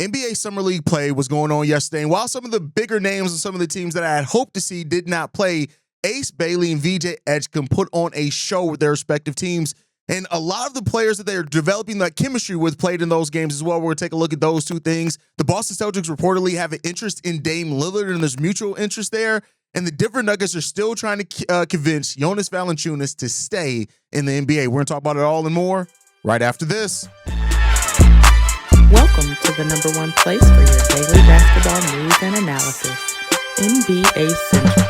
NBA Summer League play was going on yesterday, and while some of the bigger names and some of the teams that I had hoped to see did not play, Ace Bailey and V.J. Edgecombe put on a show with their respective teams, and a lot of the players that they're developing that chemistry with played in those games as well. We're going to take a look at those two things. The Boston Celtics reportedly have an interest in Dame Lillard, and there's mutual interest there, and the Denver Nuggets are still trying to convince Jonas Valančiūnas to stay in the NBA. We're going to talk about it all and more right after this. Welcome to the number one place for your daily basketball news and analysis, NBA Central.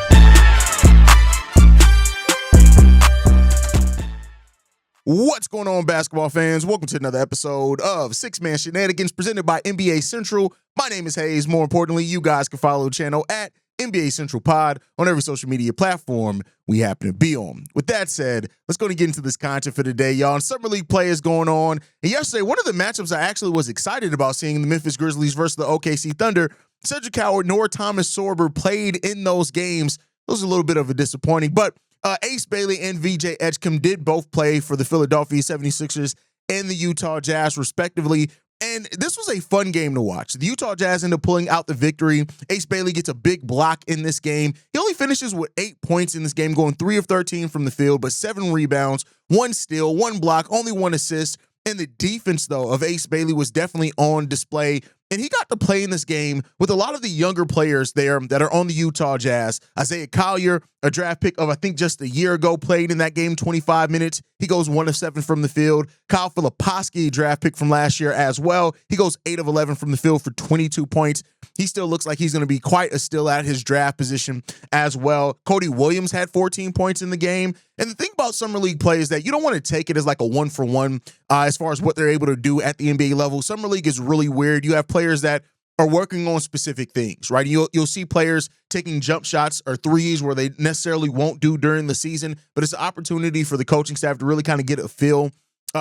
What's going on, basketball fans? Welcome to another episode of Six Man Shenanigans presented by NBA Central. My name is Hayes. More importantly, you guys can follow the channel at NBA Central Pod on every social media platform we happen to be on. With that said, let's go and get into this content for today, y'all. And Summer League play is going on. And yesterday, one of the matchups I actually was excited about seeing, the Memphis Grizzlies versus the OKC Thunder, Cedric Howard nor Thomas Sorber played in those games. It was a little bit of a disappointing, but Ace Bailey and V.J. Edgecombe did both play for the Philadelphia 76ers and the Utah Jazz, respectively. And this was a fun game to watch. The Utah Jazz end up pulling out the victory. Ace Bailey gets a big block in this game. He only finishes with 8 points in this game, going 3 of 13 from the field, but 7 rebounds, 1 steal, 1 block, only 1 assist. And the defense, though, of Ace Bailey was definitely on display. And he got to play in this game with a lot of the younger players there that are on the Utah Jazz. Isaiah Collier, a draft pick of, I think, just a year ago, played in that game 25 minutes. He goes 1 of 7 from the field. Kyle Filipowski, draft pick from last year as well. He goes 8 of 11 from the field for 22 points. He still looks like he's going to be quite a steal at his draft position as well. Cody Williams had 14 points in the game. And the thing about Summer League play is that you don't want to take it as like a one-for-one as far as what they're able to do at the NBA level. Summer League is really weird. You have players that are working on specific things, right? You'll see players taking jump shots or threes where they necessarily won't do during the season, but it's an opportunity for the coaching staff to really kind of get a feel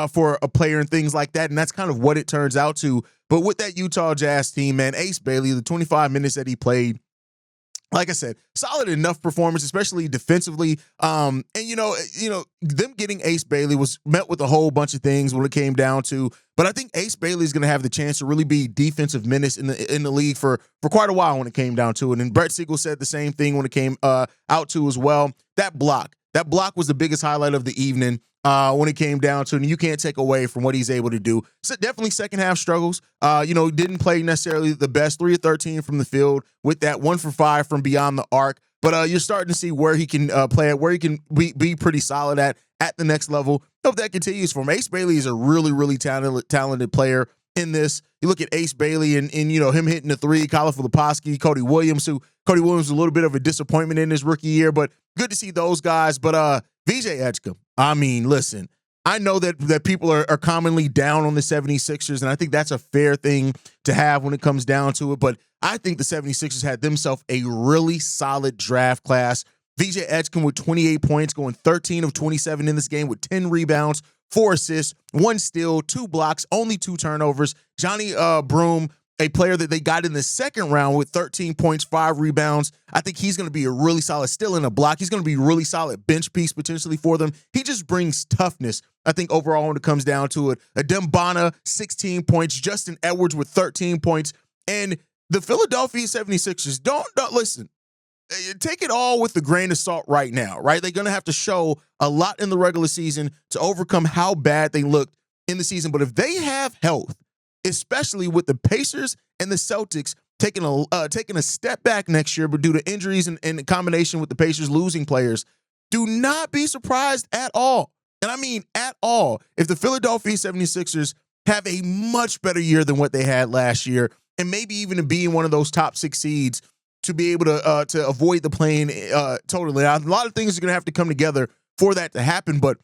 for a player and things like that, and that's kind of what it turns out to. But with that Utah Jazz team, man, Ace Bailey, the 25 minutes that he played, like I said, solid enough performance, especially defensively. And them getting Ace Bailey was met with a whole bunch of things when it came down to. But I think Ace Bailey is going to have the chance to really be defensive menace in the league for quite a while when it came down to it. And Brett Siegel said the same thing when it came out to as well. That block was the biggest highlight of the evening. When it came down to it, and you can't take away from what he's able to do. So definitely second half struggles. Didn't play necessarily the best, 3 of 13 from the field with that 1 for 5 from beyond the arc. But you're starting to see where he can play at, where he can be pretty solid at the next level. Hope that continues for him. Ace Bailey is a really, really talented player in this. You look at Ace Bailey and him hitting the 3, Kyle Filipowski, Cody Williams was a little bit of a disappointment in his rookie year, but good to see those guys. But V.J. Edgecombe, I mean, listen, I know that people are commonly down on the 76ers, and I think that's a fair thing to have when it comes down to it, but I think the 76ers had themselves a really solid draft class. V.J. Edgecombe with 28 points, going 13 of 27 in this game with 10 rebounds, 4 assists, 1 steal, 2 blocks, only 2 turnovers. Johnny Broome, a player that they got in the second round with 13 points, 5 rebounds. I think he's going to be a really solid steal in a block. He's going to be a really solid bench piece potentially for them. He just brings toughness, I think, overall when it comes down to it. Dembana, 16 points. Justin Edwards with 13 points. And the Philadelphia 76ers, don't listen. Take it all with a grain of salt right now, right? They're going to have to show a lot in the regular season to overcome how bad they looked in the season. But if they have health, especially with the Pacers and the Celtics taking a step back next year, but due to injuries and in combination with the Pacers losing players, do not be surprised at all. And I mean at all, if the Philadelphia 76ers have a much better year than what they had last year, and maybe even to be in one of those top 6 seeds to be able to avoid the play-in totally. Now, a lot of things are going to have to come together for that to happen, but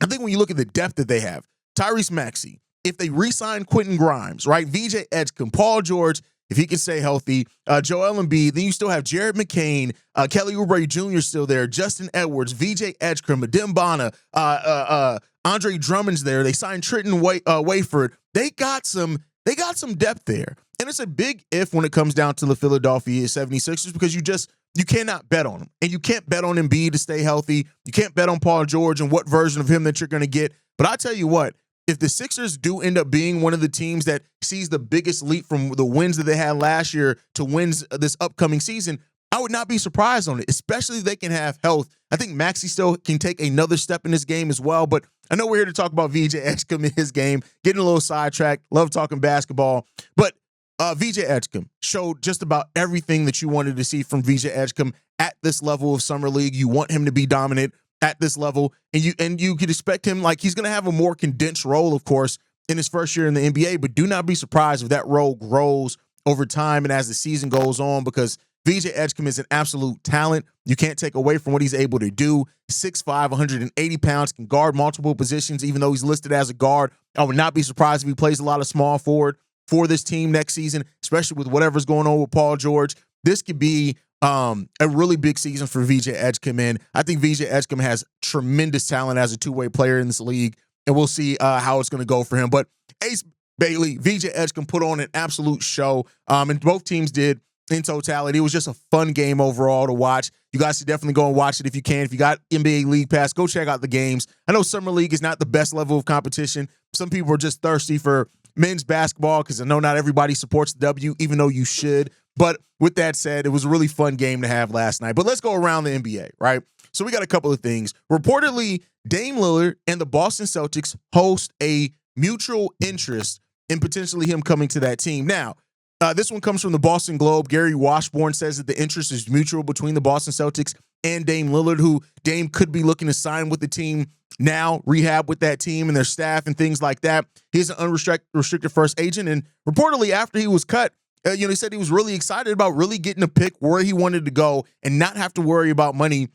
I think when you look at the depth that they have, Tyrese Maxey, if they re-sign Quentin Grimes, right, V.J. Edgecombe, Paul George, if he can stay healthy, Joel Embiid, then you still have Jared McCain, Kelly Oubre Jr. still there, Justin Edwards, V.J. Edgecombe, Dembana, Andre Drummond's there. They signed Trenton Wayford. They got some depth there. And it's a big if when it comes down to the Philadelphia 76ers because you cannot bet on them. And you can't bet on Embiid to stay healthy. You can't bet on Paul George and what version of him that you're going to get. But I tell you what, if the Sixers do end up being one of the teams that sees the biggest leap from the wins that they had last year to wins this upcoming season, I would not be surprised on it, especially if they can have health. I think Maxey still can take another step in this game as well, but I know we're here to talk about V.J. Edgecombe in his game, getting a little sidetracked, love talking basketball, but V.J. Edgecombe showed just about everything that you wanted to see from V.J. Edgecombe at this level of Summer League. You want him to be dominant at this level, and you could expect him, like, he's going to have a more condensed role, of course, in his first year in the NBA, but do not be surprised if that role grows over time and as the season goes on, because V.J. Edgecombe is an absolute talent. You can't take away from what he's able to do. 6'5", 180 pounds, can guard multiple positions, even though he's listed as a guard. I would not be surprised if he plays a lot of small forward for this team next season, especially with whatever's going on with Paul George. This could be a really big season for V.J. Edgecombe, and I think V.J. Edgecombe has tremendous talent as a two-way player in this league, and we'll see how it's going to go for him. But Ace Bailey, V.J. Edgecombe put on an absolute show, and both teams did in totality. It was just a fun game overall to watch. You guys should definitely go and watch it if you can. If you got NBA League Pass, go check out the games. I know Summer League is not the best level of competition. Some people are just thirsty for men's basketball because I know not everybody supports the W, even though you should. But with that said, it was a really fun game to have last night. But let's go around the NBA, right? So we got a couple of things. Reportedly, Dame Lillard and the Boston Celtics host a mutual interest in potentially him coming to that team. Now, this one comes from the Boston Globe. Gary Washburn says that the interest is mutual between the Boston Celtics and Dame Lillard, who Dame could be looking to sign with the team now, rehab with that team and their staff and things like that. He's an unrestricted first agent, and reportedly after he was cut, he said he was really excited about really getting a pick where he wanted to go and not have to worry about money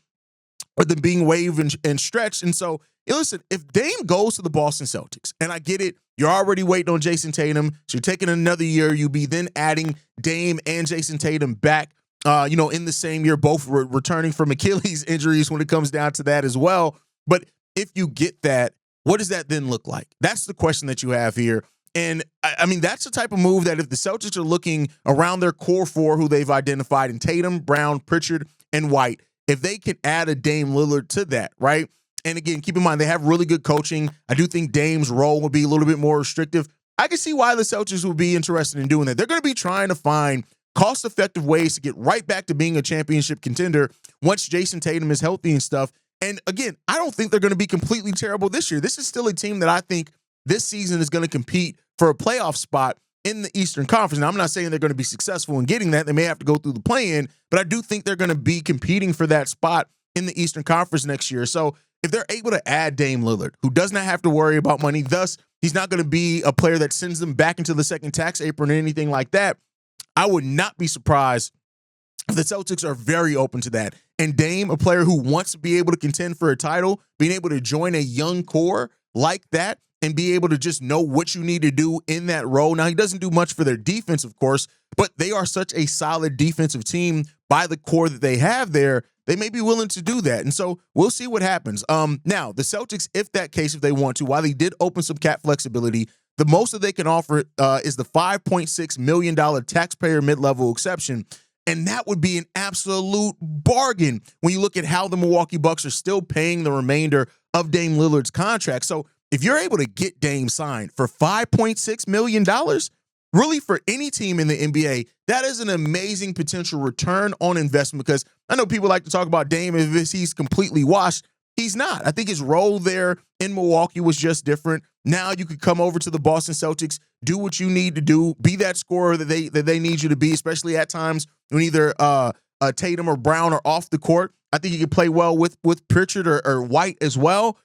or them being waived and stretched. And so, listen, if Dame goes to the Boston Celtics, and I get it, you're already waiting on Jason Tatum, so you're taking another year. You'll be then adding Dame and Jason Tatum back, in the same year, both returning from Achilles injuries when it comes down to that as well. But if you get that, what does that then look like? That's the question that you have here. And, I mean, that's the type of move that if the Celtics are looking around their core four who they've identified in Tatum, Brown, Pritchard, and White, if they can add a Dame Lillard to that, right? And again, keep in mind, they have really good coaching. I do think Dame's role will be a little bit more restrictive. I can see why the Celtics would be interested in doing that. They're going to be trying to find cost-effective ways to get right back to being a championship contender once Jason Tatum is healthy and stuff. And again, I don't think they're going to be completely terrible this year. This is still a team that I think this season is going to compete for a playoff spot in the Eastern Conference. Now, I'm not saying they're going to be successful in getting that. They may have to go through the play-in, but I do think they're going to be competing for that spot in the Eastern Conference next year. So if they're able to add Dame Lillard, who does not have to worry about money, thus he's not going to be a player that sends them back into the second tax apron or anything like that, I would not be surprised if the Celtics are very open to that. And Dame, a player who wants to be able to contend for a title, being able to join a young core like that and be able to just know what you need to do in that role. Now, he doesn't do much for their defense, of course, but they are such a solid defensive team by the core that they have there. They may be willing to do that. And so we'll see what happens. Now, the Celtics, if they want to, while they did open some cap flexibility, the most that they can offer is the $5.6 million taxpayer mid-level exception. And that would be an absolute bargain when you look at how the Milwaukee Bucks are still paying the remainder of Dame Lillard's contract. So if you're able to get Dame signed for $5.6 million, really for any team in the NBA, that is an amazing potential return on investment, because I know people like to talk about Dame as if he's completely washed. He's not. I think his role there in Milwaukee was just different. Now you could come over to the Boston Celtics, do what you need to do, be that scorer that they need you to be, especially at times when either Tatum or Brown are off the court. I think you could play well with Pritchard or White as well.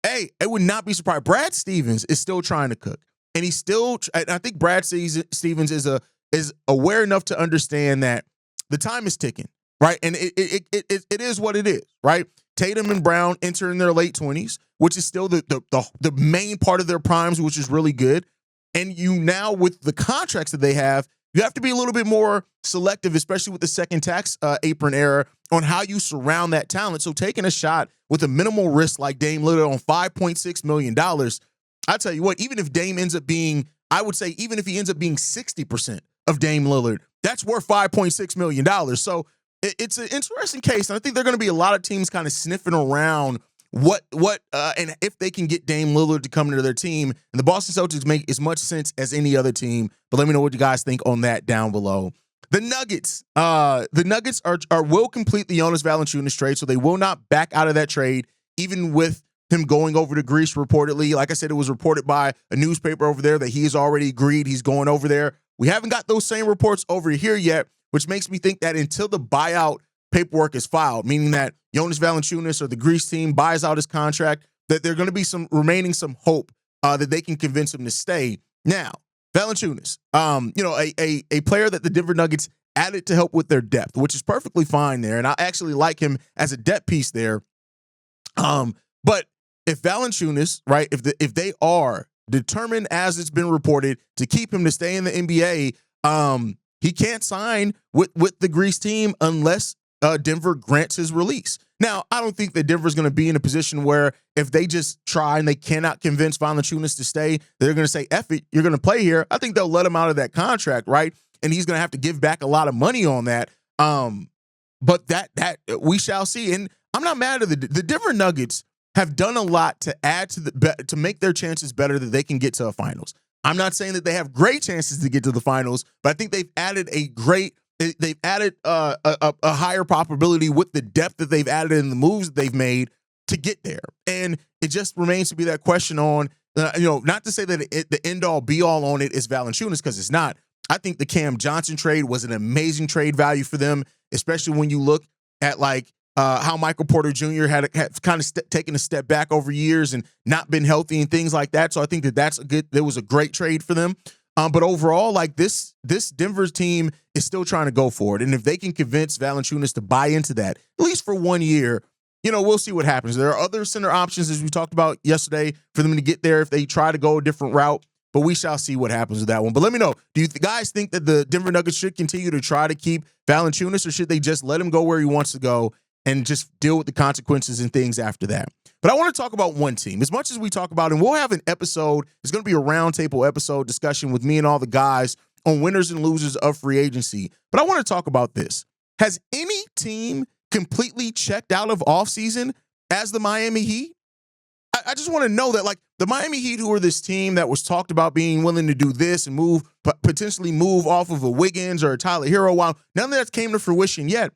Hey, it would not be surprised. Brad Stevens is still trying to cook, and I think Brad Stevens is aware enough to understand that the time is ticking, right? And it is what it is, right? Tatum and Brown enter in their late 20s, which is still the main part of their primes, which is really good. And you now, with the contracts that they have, you have to be a little bit more selective, especially with the second tax apron era, on how you surround that talent. So taking a shot with a minimal risk like Dame Lillard on $5.6 million, I tell you what, even if Dame ends up being, I would say, even if he ends up being 60% of Dame Lillard, that's worth $5.6 million. So it's an interesting case, and I think there are going to be a lot of teams kind of sniffing around and if they can get Dame Lillard to come into their team. And the Boston Celtics make as much sense as any other team. But let me know what you guys think on that down below. The Nuggets will complete the Jonas Valančiūnas trade, so they will not back out of that trade, even with him going over to Greece reportedly. Like I said, it was reported by a newspaper over there that he has already agreed he's going over there. We haven't got those same reports over here yet, which makes me think that until the buyout paperwork is filed, meaning that Jonas Valančiūnas or the Greece team buys out his contract, that there's going to be some hope that they can convince him to stay. Now, Valančiūnas, a player that the Denver Nuggets added to help with their depth, which is perfectly fine there, and I actually like him as a depth piece there. But if Valančiūnas, right, if they are determined, as it's been reported, to keep him to stay in the NBA, he can't sign with the Greece team unless Denver grants his release. Now, I don't think that Denver's going to be in a position where if they just try and they cannot convince Valančiūnas to stay, they're going to say, F it, you're going to play here. I think they'll let him out of that contract, right? And he's going to have to give back a lot of money on that. But that we shall see. And I'm not mad at the Denver Nuggets have done a lot to add to make their chances better that they can get to a finals. I'm not saying that they have great chances to get to the finals, but I think they've added a higher probability with the depth that they've added in the moves that they've made to get there. And it just remains to be that question on, not to say that the end all be all on it is Valančiūnas, because it's not. I think the Cam Johnson trade was an amazing trade value for them, especially when you look at how Michael Porter Jr. had kind of taken a step back over years and not been healthy and things like that. So I think that was a great trade for them. But overall, this Denver team is still trying to go for it. And if they can convince Valančiūnas to buy into that, at least for 1 year, we'll see what happens. There are other center options, as we talked about yesterday, for them to get there if they try to go a different route. But we shall see what happens with that one. But let me know, do you guys think that the Denver Nuggets should continue to try to keep Valančiūnas, or should they just let him go where he wants to go and just deal with the consequences and things after that? But I want to talk about one team. As much as we talk about, and we'll have an episode, it's going to be a roundtable episode discussion with me and all the guys on winners and losers of free agency. But I want to talk about this. Has any team completely checked out of offseason as the Miami Heat? I just want to know that, the Miami Heat, who are this team that was talked about being willing to do this and potentially move off of a Wiggins or a Tyler Hero, while none of that came to fruition yet,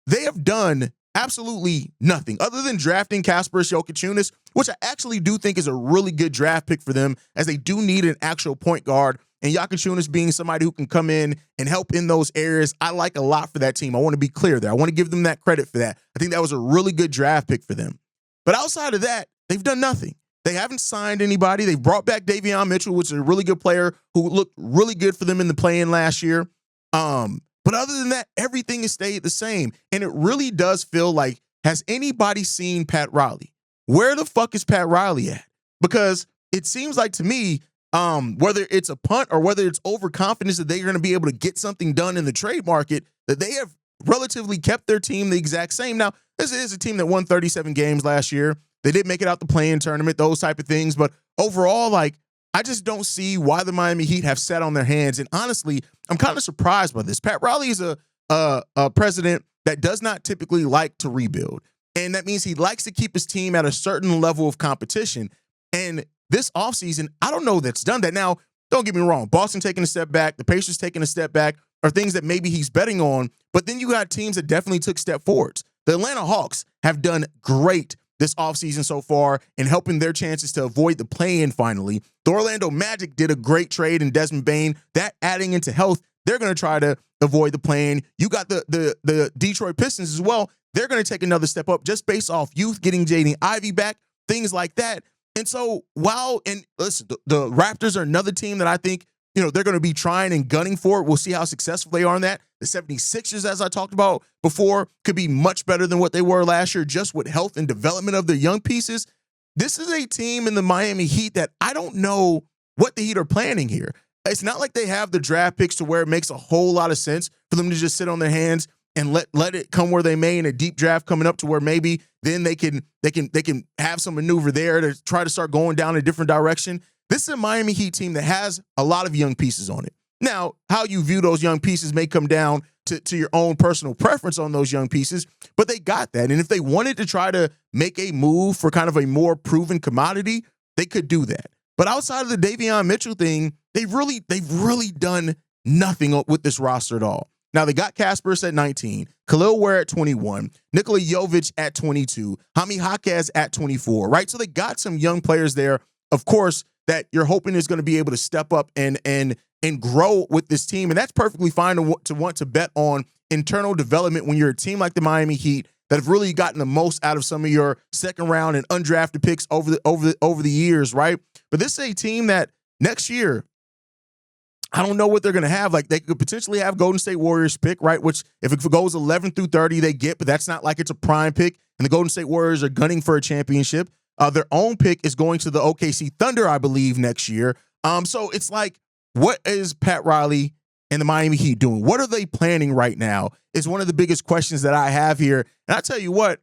they have done absolutely nothing other than drafting Kasparas Jokičiūnas, which I actually do think is a really good draft pick for them, as they do need an actual point guard. And Jokičiūnas being somebody who can come in and help in those areas, I like a lot for that team. I want to be clear there. I want to give them that credit for that. I think that was a really good draft pick for them. But outside of that, they've done nothing. They haven't signed anybody. They brought back Davion Mitchell, which is a really good player who looked really good for them in the play-in last year. But other than that, everything has stayed the same. And it really does feel like, has anybody seen Pat Riley? Where the fuck is Pat Riley at? Because it seems like to me, whether it's a punt or whether it's overconfidence that they're going to be able to get something done in the trade market, that they have relatively kept their team the exact same. Now, this is a team that won 37 games last year. They did make it out the play-in tournament, those type of things. But overall, I just don't see why the Miami Heat have sat on their hands. And honestly, I'm kind of surprised by this. Pat Riley is a president that does not typically like to rebuild. And that means he likes to keep his team at a certain level of competition. And this offseason, I don't know that's done that. Now, don't get me wrong. Boston taking a step back, the Pacers taking a step back are things that maybe he's betting on. But then you got teams that definitely took step forwards. The Atlanta Hawks have done great this offseason so far in helping their chances to avoid the play-in finally. The Orlando Magic did a great trade in Desmond Bane. That adding into health, they're going to try to avoid the play-in. You got the Detroit Pistons as well. They're going to take another step up just based off youth, getting Jaden Ivey back, things like that. And so listen, the Raptors are another team that I think, they're going to be trying and gunning for it. We'll see how successful they are in that. The 76ers, as I talked about before, could be much better than what they were last year, just with health and development of their young pieces. This is a team in the Miami Heat that I don't know what the Heat are planning here. It's not like they have the draft picks to where it makes a whole lot of sense for them to just sit on their hands and let it come where they may in a deep draft coming up, to where maybe then they can have some maneuver there to try to start going down a different direction. This is a Miami Heat team that has a lot of young pieces on it. Now, how you view those young pieces may come down to your own personal preference on those young pieces, but they got that. And if they wanted to try to make a move for kind of a more proven commodity, they could do that. But outside of the Davion Mitchell thing, they've really done nothing with this roster at all. Now, they got Kasparas at 19, Khalil Ware at 21, Nikola Jovic at 22, Jaime Jaquez at 24, right? So they got some young players there, of course, that you're hoping is going to be able to step up and grow with this team. And that's perfectly fine to want to bet on internal development when you're a team like the Miami Heat that have really gotten the most out of some of your second round and undrafted picks over the years, right? But this is a team that next year, I don't know what they're going to have. Like, they could potentially have Golden State Warriors pick, right? Which if it goes 11 through 30, they get, but that's not like it's a prime pick. And the Golden State Warriors are gunning for a championship. Their own pick is going to the OKC Thunder, I believe, next year. So it's like, what is Pat Riley and the Miami Heat doing? What are they planning right now is one of the biggest questions that I have here. And I tell you what,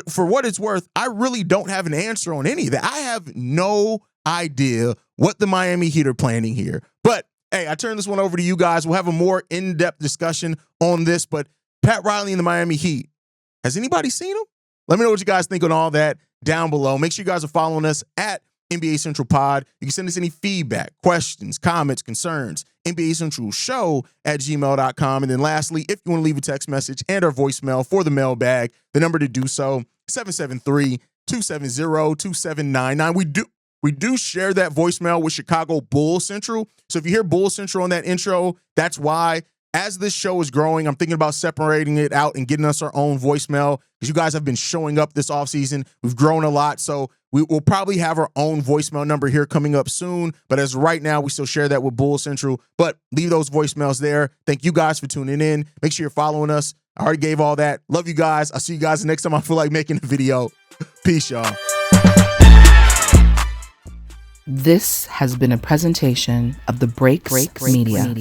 for what it's worth, I really don't have an answer on any of that. I have no idea what the Miami Heat are planning here. But hey, I turn this one over to you guys. We'll have a more in-depth discussion on this. But Pat Riley and the Miami Heat, has anybody seen him? Let me know what you guys think on all that down below. Make sure you guys are following us at NBA Central Pod. You can send us any feedback, questions, comments, concerns, NBA Central Show at gmail.com. And then lastly, if you want to leave a text message and our voicemail for the mailbag, the number to do so, 773-270-2799. We do share that voicemail with Chicago Bull Central. So if you hear Bull Central on that intro, that's why. As this show is growing, I'm thinking about separating it out and getting us our own voicemail because you guys have been showing up this offseason. We've grown a lot, so we will probably have our own voicemail number here coming up soon. But as of right now, we still share that with Bull Central. But leave those voicemails there. Thank you guys for tuning in. Make sure you're following us. I already gave all that. Love you guys. I'll see you guys the next time I feel like making a video. Peace, y'all. This has been a presentation of the Break Media.